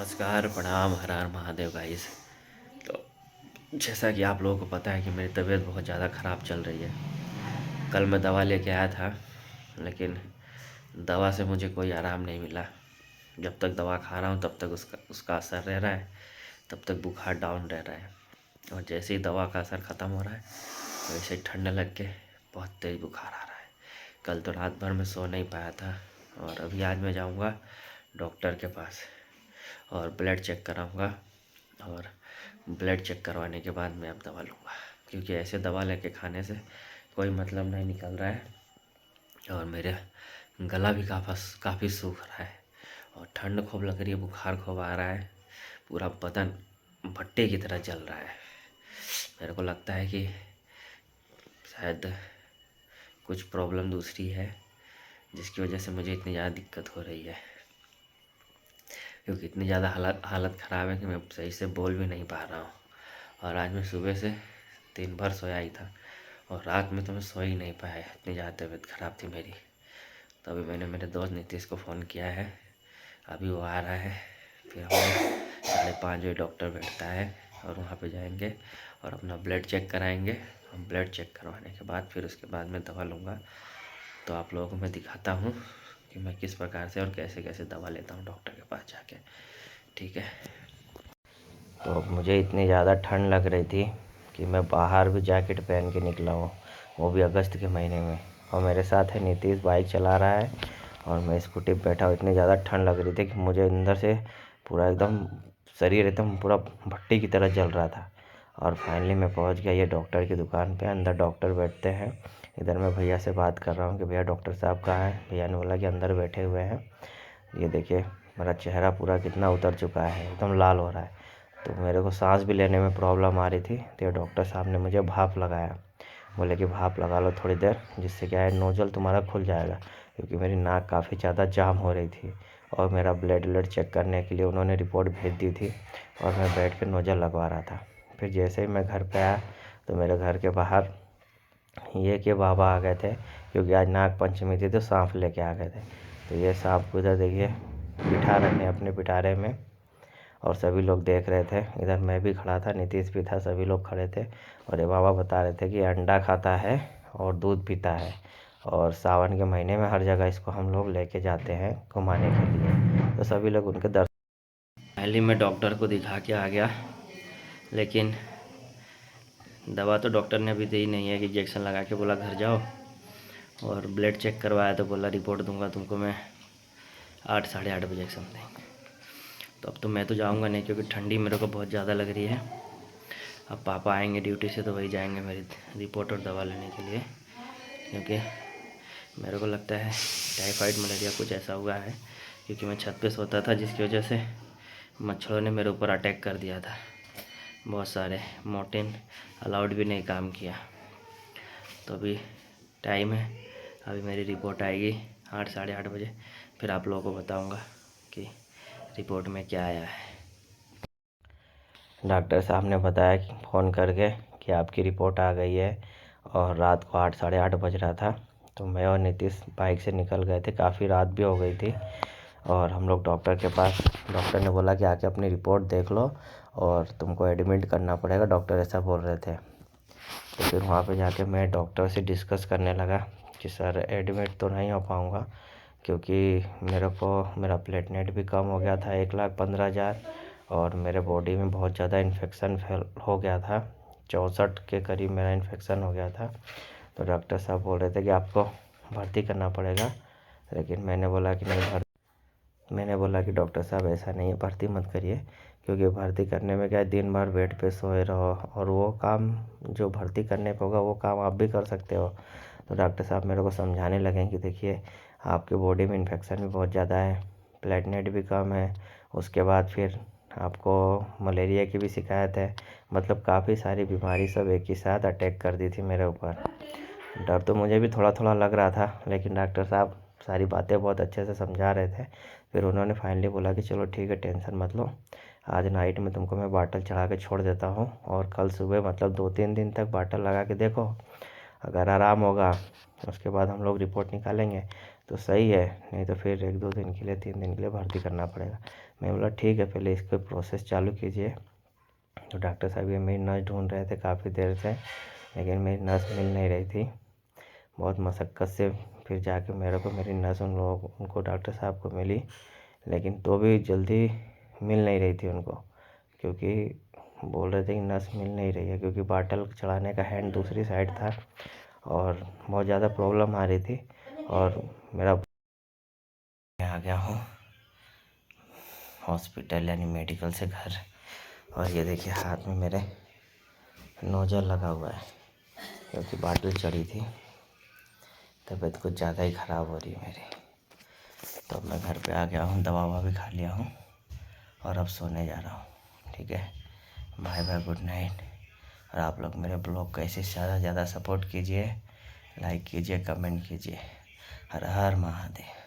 नमस्कार, प्रणाम, हर हर महादेव गाइस। तो जैसा कि आप लोगों को पता है कि मेरी तबीयत बहुत ज़्यादा ख़राब चल रही है। कल मैं दवा लेके आया था, लेकिन दवा से मुझे कोई आराम नहीं मिला। जब तक दवा खा रहा हूँ तब तक उसका असर रह रहा है, तब तक बुखार डाउन रह रहा है। और जैसे ही दवा का असर ख़त्म हो रहा है वैसे ही ठंड लग के बहुत तेज़ बुखार आ रहा है। कल तो रात भर में सो नहीं पाया था, और अभी आज मैं जाऊँगा डॉक्टर के पास और ब्लड चेक कराऊंगा। और ब्लड चेक करवाने के बाद मैं अब दवा लूँगा, क्योंकि ऐसे दवा लेके खाने से कोई मतलब नहीं निकल रहा है। और मेरे गला भी काफ़ी सूख रहा है, और ठंड खूब लग रही है, बुखार खूब आ रहा है, पूरा बदन भट्टे की तरह जल रहा है। मेरे को लगता है कि शायद कुछ प्रॉब्लम दूसरी है, जिसकी वजह से मुझे इतनी ज़्यादा दिक्कत हो रही है। क्योंकि इतनी ज़्यादा हालत ख़राब है कि मैं सही से बोल भी नहीं पा रहा हूँ। और आज मैं सुबह से दिन भर सोया ही था, और रात में तो मैं सो ही नहीं पाया, इतनी ज़्यादा तबीयत ख़राब थी मेरी। तो अभी मैंने मेरे दोस्त नीतीश को फ़ोन किया है, अभी वो आ रहा है। फिर हम 5:30 बजे डॉक्टर बैठता है, और वहाँ पे जाएंगे और अपना ब्लड चेक कराएंगे। हम ब्लड चेक करवाने के बाद फिर उसके बाद मैं दवा लूँगा। तो आप लोगों को मैं दिखाता हूँ कि मैं किस प्रकार से और कैसे कैसे दवा लेता हूँ डॉक्टर के पास जाके। ठीक है। तो मुझे इतनी ज़्यादा ठंड लग रही थी कि मैं बाहर भी जैकेट पहन के निकला हूँ, वो भी अगस्त के महीने में। और मेरे साथ है नीतीश, बाइक चला रहा है, और मैं स्कूटी पर बैठा हूँ। इतनी ज़्यादा ठंड लग रही थी कि मुझे अंदर से पूरा एकदम शरीर एकदम पूरा भट्टी की तरह जल रहा था। और फाइनली मैं पहुँच गया ये डॉक्टर की दुकान पे। अंदर डॉक्टर बैठते हैं। इधर मैं भैया से बात कर रहा हूँ कि भैया डॉक्टर साहब कहाँ हैं। भैया ने बोला कि अंदर बैठे हुए हैं। ये देखिए मेरा चेहरा पूरा कितना उतर चुका है, एकदम लाल हो रहा है। तो मेरे को सांस भी लेने में प्रॉब्लम आ रही थी। तो डॉक्टर साहब ने मुझे भाप लगाया। बोले कि भाप लगा लो थोड़ी देर, जिससे क्या है नोजल तुम्हारा खुल जाएगा, क्योंकि मेरी नाक काफ़ी ज़्यादा जाम हो रही थी। और मेरा ब्लड चेक करने के लिए उन्होंने रिपोर्ट भेज दी थी, और मैं बैठ के नोजल लगवा रहा था। फिर जैसे ही मैं घर पे आया तो मेरे घर के बाहर ये कि बाबा आ गए थे, क्योंकि आज नाग पंचमी थी तो सांप लेके आ गए थे। तो ये सांप को इधर देखिए बिठा रहे थे अपने पिटारे में, और सभी लोग देख रहे थे। इधर मैं भी खड़ा था, नीतीश भी था, सभी लोग खड़े थे। और ये बाबा बता रहे थे कि अंडा खाता है और दूध पीता है, और सावन के महीने में हर जगह इसको हम लोग लेके जाते हैं घुमाने के लिए। तो सभी लोग उनके दर्शन। पहले मैं डॉक्टर को दिखा के आ गया, लेकिन दवा तो डॉक्टर ने अभी दी नहीं है कि इंजेक्शन लगा के बोला घर जाओ। और ब्लड चेक करवाया तो बोला रिपोर्ट दूंगा तुमको मैं 8 साढ़े 8 बजे के समथिंग। तो अब तो मैं तो जाऊंगा नहीं, क्योंकि ठंडी मेरे को बहुत ज़्यादा लग रही है। अब पापा आएंगे ड्यूटी से तो वही जाएंगे मेरी रिपोर्ट और दवा लेने के लिए, क्योंकि मेरे को लगता है टाइफाइड मलेरिया कुछ ऐसा हुआ है। क्योंकि मैं छत पे सोता था, जिसकी वजह से मच्छरों ने मेरे ऊपर अटैक कर दिया था बहुत सारे। मोर्टिन अलाउड भी नहीं काम किया। तो अभी टाइम है, अभी मेरी रिपोर्ट आएगी 8 साढ़े 8 बजे। फिर आप लोगों को बताऊंगा कि रिपोर्ट में क्या आया है। डॉक्टर साहब ने बताया कि फ़ोन करके कि आपकी रिपोर्ट आ गई है। और रात को 8 साढ़े 8 बज रहा था, तो मैं और नीतीश बाइक से निकल गए थे। काफ़ी रात भी हो गई थी, और हम लोग डॉक्टर के पास। डॉक्टर ने बोला कि आके अपनी रिपोर्ट देख लो, और तुमको एडमिट करना पड़ेगा, डॉक्टर ऐसा बोल रहे थे। तो फिर वहाँ पे जाके मैं डॉक्टर से डिस्कस करने लगा कि सर एडमिट तो नहीं हो पाऊँगा, क्योंकि मेरा प्लेटलेट भी कम हो गया था 1,15,000, और मेरे बॉडी में बहुत ज़्यादा इन्फेक्शन हो गया था। 64 के करीब मेरा इन्फेक्शन हो गया था। तो डॉक्टर साहब बोल रहे थे कि आपको भर्ती करना पड़ेगा। लेकिन मैंने बोला कि डॉक्टर साहब ऐसा नहीं है, भर्ती मत करिए, क्योंकि भर्ती करने में क्या है, दिन भर बेड पे सोए रहो, और वो काम जो भर्ती करने पे होगा वो काम आप भी कर सकते हो। तो डॉक्टर साहब मेरे को समझाने लगे कि देखिए आपके बॉडी में इन्फेक्शन भी बहुत ज़्यादा है, प्लेटलेट भी कम है, उसके बाद फिर आपको मलेरिया की भी शिकायत है। मतलब काफ़ी सारी बीमारी सब एक ही साथ अटैक कर दी थी मेरे ऊपर। डर तो मुझे भी थोड़ा थोड़ा लग रहा था, लेकिन डॉक्टर साहब सारी बातें बहुत अच्छे से समझा रहे थे। फिर उन्होंने फाइनली बोला कि चलो ठीक है, टेंशन मत लो, आज नाइट में तुमको मैं बाटल चढ़ा के छोड़ देता हूँ, और कल सुबह मतलब 2-3 दिन तक बाटल लगा के देखो, अगर आराम होगा उसके बाद हम लोग रिपोर्ट निकालेंगे तो सही है, नहीं तो फिर 1-2 दिन के लिए 3 दिन के लिए भर्ती करना पड़ेगा। मैं बोला ठीक है, पहले इसको प्रोसेस चालू कीजिए। तो डॉक्टर साहब ये मेरी नस ढूंढ रहे थे काफ़ी देर से, लेकिन मेरी नस मिल नहीं रही थी। बहुत मशक्क़त से फिर जाके मेरे को मेरी नस उनको डॉक्टर साहब को मिली, लेकिन तो भी जल्दी मिल नहीं रही थी उनको, क्योंकि बोल रहे थे कि नस मिल नहीं रही है, क्योंकि बॉटल चढ़ाने का हैंड दूसरी साइड था और बहुत ज़्यादा प्रॉब्लम आ रही थी। और मेरा आ गया हूँ हॉस्पिटल यानी मेडिकल से घर, और ये देखिए हाथ में मेरे नोजल लगा हुआ है, क्योंकि बॉटल चढ़ी थी। तबीयत कुछ ज़्यादा ही ख़राब हो रही है मेरी। तो अब मैं घर पे आ गया हूँ, दवा भी खा लिया हूँ और अब सोने जा रहा हूँ। ठीक है, बाय बाय, गुड नाइट। और आप लोग मेरे ब्लॉग को ऐसे ज़्यादा से ज़्यादा सपोर्ट कीजिए, लाइक कीजिए, कमेंट कीजिए। हर हर महादेव।